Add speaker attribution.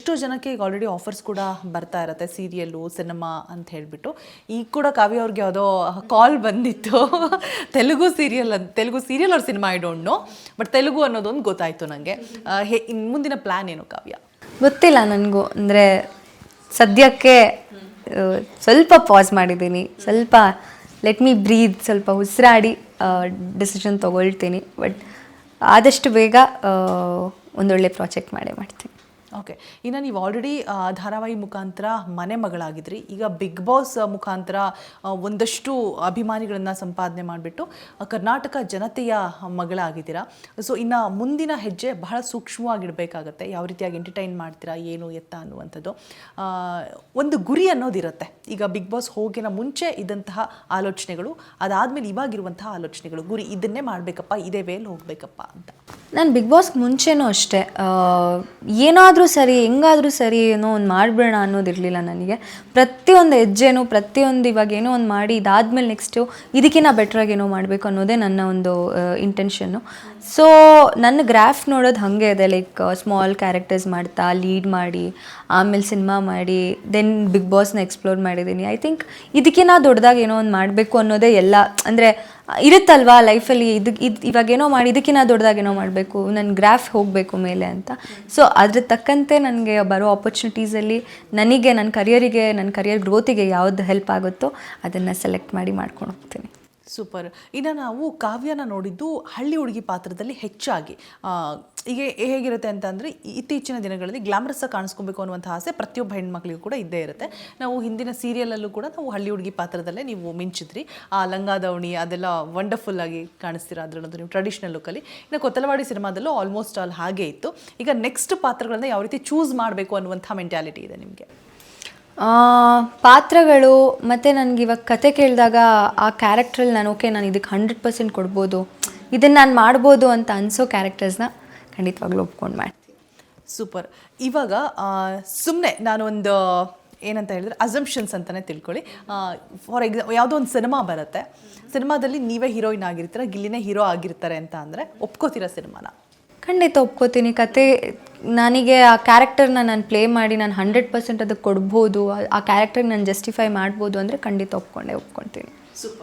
Speaker 1: ಎಷ್ಟೋ ಜನಕ್ಕೆ ಈಗ ಆಲ್ರೆಡಿ ಆಫರ್ಸ್ ಕೂಡ ಬರ್ತಾ ಇರುತ್ತೆ, ಸೀರಿಯಲ್ಲು, ಸಿನಿಮಾ ಅಂತ ಹೇಳಿಬಿಟ್ಟು. ಈಗ ಕೂಡ ಕಾವ್ಯ ಅವ್ರಿಗೆ ಯಾವುದೋ ಕಾಲ್ ಬಂದಿತ್ತು ತೆಲುಗು ಸೀರಿಯಲ್ ಅವ್ರ cinema I don't know, but Telugu ಅನ್ನೋದೊಂದು ಗೊತ್ತಾಯಿತು ನನಗೆ. ಮುಂದಿನ ಪ್ಲ್ಯಾನ್ ಏನು ಕಾವ್ಯ?
Speaker 2: ಗೊತ್ತಿಲ್ಲ ನನಗೂ. ಅಂದರೆ ಸದ್ಯಕ್ಕೆ ಸ್ವಲ್ಪ ಪಾಸ್ ಮಾಡಿದ್ದೀನಿ, ಸ್ವಲ್ಪ ಲೆಟ್ ಮೀ ಬ್ರೀದ್, ಸ್ವಲ್ಪ ಉಸಿರಾಡಿ ಡಿಸಿಷನ್ ತೊಗೊಳ್ತೀನಿ. ಬಟ್ ಆದಷ್ಟು ಬೇಗ ಒಂದೊಳ್ಳೆ ಪ್ರಾಜೆಕ್ಟ್ ಮಾಡ್ತೀನಿ.
Speaker 1: ಓಕೆ, ಇನ್ನು ನೀವು ಆಲ್ರೆಡಿ ಧಾರಾವಾಹಿ ಮುಖಾಂತರ ಮನೆ ಮಗಳಾಗಿದ್ರಿ, ಈಗ ಬಿಗ್ ಬಾಸ್ ಮುಖಾಂತರ ಒಂದಷ್ಟು ಅಭಿಮಾನಿಗಳನ್ನು ಸಂಪಾದನೆ ಮಾಡಿಬಿಟ್ಟು ಕರ್ನಾಟಕ ಜನತೆಯ ಮಗಳಾಗಿದ್ದೀರಾ. ಸೊ ಇನ್ನು ಮುಂದಿನ ಹೆಜ್ಜೆ ಬಹಳ ಸೂಕ್ಷ್ಮವಾಗಿಡಬೇಕಾಗತ್ತೆ. ಯಾವ ರೀತಿಯಾಗಿ ಎಂಟರ್ಟೈನ್ ಮಾಡ್ತೀರಾ, ಏನು ಎತ್ತ ಅನ್ನುವಂಥದ್ದು ಒಂದು ಗುರಿ ಅನ್ನೋದಿರುತ್ತೆ. ಈಗ ಬಿಗ್ ಬಾಸ್ ಹೋಗಿನ ಮುಂಚೆ ಇದ್ದಂತಹ ಆಲೋಚನೆಗಳು, ಅದಾದಮೇಲೆ ಇವಾಗಿರುವಂತಹ ಆಲೋಚನೆಗಳು, ಗುರಿ ಇದನ್ನೇ ಮಾಡಬೇಕಪ್ಪ, ಇದೇ ವೇಲ್ ಹೋಗಬೇಕಪ್ಪ ಅಂತ.
Speaker 2: ನಾನು ಬಿಗ್ ಬಾಸ್ಗೆ ಮುಂಚೆನೂ ಅಷ್ಟೇ, ಏನಾದರೂ ಸರಿ, ಹೆಂಗಾದರೂ ಸರಿ, ಏನೋ ಒಂದು ಮಾಡಿಬಿಡೋಣ ಅನ್ನೋದಿರಲಿಲ್ಲ ನನಗೆ. ಪ್ರತಿಯೊಂದು ಹೆಜ್ಜೆನೂ, ಪ್ರತಿಯೊಂದು ಇವಾಗ ಏನೋ ಒಂದು ಮಾಡಿ ಇದಾದಮೇಲೆ ನೆಕ್ಸ್ಟು ಇದಕ್ಕಿಂತ ಬೆಟ್ರಾಗಿ ಏನೋ ಮಾಡಬೇಕು ಅನ್ನೋದೇ ನನ್ನ ಒಂದು ಇಂಟೆನ್ಷನ್ನು. ಸೊ ನನ್ನ ಗ್ರಾಫ್ ನೋಡೋದು ಹಾಗೆ ಇದೆ, ಲೈಕ್ ಸ್ಮಾಲ್ ಕ್ಯಾರೆಕ್ಟರ್ಸ್ ಮಾಡ್ತಾ ಲೀಡ್ ಮಾಡಿ, ಆಮೇಲೆ ಸಿನಿಮಾ ಮಾಡಿ, ದೆನ್ ಬಿಗ್ ಬಾಸ್ನ ಎಕ್ಸ್ಪ್ಲೋರ್ ಮಾಡಿದ್ದೀನಿ. ಐ ಥಿಂಕ್ ಇದಕ್ಕಿಂತ ದೊಡ್ಡದಾಗಿ ಏನೋ ಒಂದು ಮಾಡಬೇಕು ಅನ್ನೋದೇ ಎಲ್ಲ. ಅಂದರೆ ಇರುತ್ತಲ್ವಾ ಲೈಫಲ್ಲಿ, ಇವಾಗೇನೋ ಮಾಡಿ ಇದಕ್ಕಿಂತ ದೊಡ್ಡದಾಗೇನೋ ಮಾಡಬೇಕು, ನನ್ನ ಗ್ರಾಫ್ ಹೋಗಬೇಕು ಮೇಲೆ ಅಂತ. ಸೊ ಅದ್ರ ತಕ್ಕಂತೆ ನನಗೆ ಬರೋ ಆಪರ್ಚುನಿಟೀಸಲ್ಲಿ ನನಗೆ ನನ್ನ ಕರಿಯರ್ ಗ್ರೋತಿಗೆ ಯಾವ್ದು ಹೆಲ್ಪ್ ಆಗುತ್ತೋ ಅದನ್ನು ಸೆಲೆಕ್ಟ್ ಮಾಡಿ ಮಾಡ್ಕೊಂಡು ಹೋಗ್ತೀನಿ.
Speaker 1: ಸೂಪರ್. ಇನ್ನು ನಾವು ಕಾವ್ಯನ ನೋಡಿದ್ದು ಹಳ್ಳಿ ಹುಡುಗಿ ಪಾತ್ರದಲ್ಲಿ ಹೆಚ್ಚಾಗಿ. ಈಗ ಹೇಗಿರುತ್ತೆ ಅಂತಂದರೆ, ಇತ್ತೀಚಿನ ದಿನಗಳಲ್ಲಿ ಗ್ಲಾಮರಸ್ ಕಾಣಿಸ್ಕೊಬೇಕು ಅನ್ನುವಂಥ ಆಸೆ ಪ್ರತಿಯೊಬ್ಬ ಹೆಣ್ಮಕ್ಳಿಗೂ ಕೂಡ ಇದ್ದೇ ಇರುತ್ತೆ. ನಾವು ಹಿಂದಿನ ಸೀರಿಯಲಲ್ಲೂ ಕೂಡ ನಾವು ಹಳ್ಳಿ ಹುಡುಗಿ ಪಾತ್ರದಲ್ಲೇ ನೀವು ಮಿಂಚಿದ್ರಿ. ಆ ಲಂಗಾದವಣಿ ಅದೆಲ್ಲ ವಂಡರ್ಫುಲ್ ಆಗಿ ಕಾಣಿಸ್ತೀರಾ ಅದರಲ್ಲಂತೂ ನೀವು ಟ್ರೆಡಿಷ್ನಲ್ ಲುಕ್ಕಲ್ಲಿ. ಇನ್ನು ಕೊತ್ತಲವಾಡಿ ಸಿನಿಮಾದಲ್ಲೂ ಆಲ್ಮೋಸ್ಟ್ ಆಲ್ ಹಾಗೆ ಇತ್ತು. ಈಗ ನೆಕ್ಸ್ಟ್ ಪಾತ್ರಗಳನ್ನ ಯಾವ ರೀತಿ ಚೂಸ್ ಮಾಡಬೇಕು ಅನ್ನುವಂಥ ಮೆಂಟ್ಯಾಲಿಟಿ ಇದೆ ನಿಮಗೆ?
Speaker 2: ಪಾತ್ರಗಳು ಮತ್ತು ನನಗೆ ಇವಾಗ ಕತೆ ಕೇಳಿದಾಗ ಆ ಕ್ಯಾರೆಕ್ಟ್ರಲ್ಲಿ ನಾನು ನಾನು ಇದಕ್ಕೆ 100% ಕೊಡ್ಬೋದು, ಇದನ್ನು ನಾನು ಮಾಡ್ಬೋದು ಅಂತ ಅನಿಸೋ ಕ್ಯಾರೆಕ್ಟರ್ಸ್ನ ಖಂಡಿತವಾಗ್ಲೂ ಒಪ್ಕೊಂಡು ಮಾಡ್ತೀನಿ.
Speaker 1: ಸೂಪರ್. ಇವಾಗ ಸುಮ್ಮನೆ ನಾನು ಒಂದು ಏನಂತ ಹೇಳಿದ್ರೆ ಅಸಂಪ್ಷನ್ಸ್ ಅಂತಲೇ ತಿಳ್ಕೊಳ್ಳಿ. ಫಾರ್ ಎಕ್ಸಾಂಪಲ್ ಯಾವುದೋ ಒಂದು ಸಿನಿಮಾ ಬರುತ್ತೆ, ಸಿನಿಮಾದಲ್ಲಿ ನೀವೇ ಹೀರೋಯಿನ್ ಆಗಿರ್ತೀರ, ಗಿಲ್ಲಿನೇ ಹೀರೋ ಆಗಿರ್ತಾರೆ ಅಂತ ಅಂದರೆ ಒಪ್ಕೋತೀರಾ ಸಿನಿಮಾನ?
Speaker 2: ಖಂಡಿತ ಒಪ್ಕೋತೀನಿ. ಕತೆ ನನಗೆ ಆ ಕ್ಯಾರೆಕ್ಟರ್ನ ನಾನು ಪ್ಲೇ ಮಾಡಿ ನಾನು 100% ಅದಕ್ಕೆ ಕೊಡ್ಬೋದು, ಆ ಕ್ಯಾರೆಕ್ಟರ್ಗೆ ನಾನು ಜಸ್ಟಿಫೈ ಮಾಡ್ಬೋದು ಅಂದರೆ ಖಂಡಿತ ಒಪ್ಕೊಳ್ತೀನಿ.